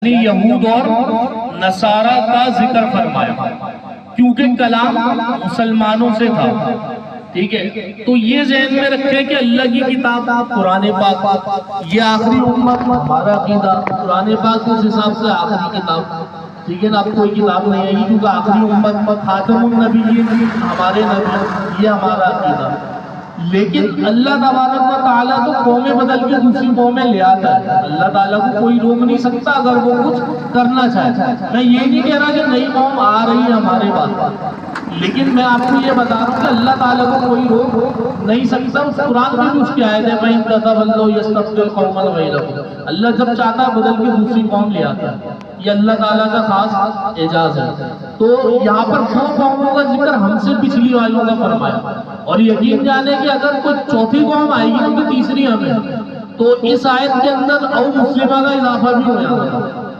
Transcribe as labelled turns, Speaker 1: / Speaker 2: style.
Speaker 1: یہود اور نصارہ کا ذکر فرمایا کیونکہ کلام مسلمانوں سے تھا. ٹھیک ہے، تو یہ ذہن میں رکھیں کہ اللہ کی کتاب قرآن پاک یہ آخری امت ہمارا عقیدہ قرآن پاک اس حساب سے آخری کتاب. ٹھیک ہے نا، اب کوئی کتاب نہیں آئے گی کیونکہ آخری امت خاتم النبیین ہمارے نبی، یہ ہمارا عقیدہ. لیکن اللہ تبارک و تعالیٰ تو قومیں بدل کے دوسری قومیں لے آتا ہے. اللہ تعالیٰ کو کوئی روک نہیں سکتا اگر وہ کچھ کرنا چاہے. میں یہ نہیں کہہ رہا کہ نئی قوم آ رہی ہے ہمارے پاس، لیکن میں آپ کو یہ بتا رہا ہوں کہ اللہ تعالیٰ کو کوئی روک نہیں سکتا. اس قرآن میں بھی اس کی آیت ہے وَإِن تَتَوَلَّوْا يَسْتَبْدِلْ قَوْمًا غَيْرَكُمْ. اللہ جب چاہتا ہے بدل کے دوسری قوم لے آتا ہے. یہ اللہ تعالیٰ کا خاص اعجاز ہے. تو یہاں پر دو قوموں کا ذکر ہم سے پچھلی والوں کا فرمایا، اور یقین جانے کہ اگر کوئی چوتھی قوم آئے گی تو تیسری ہمیں، تو اس آیت کے اندر او مسلمہ کا اضافہ بھی ہو جاتا ہے.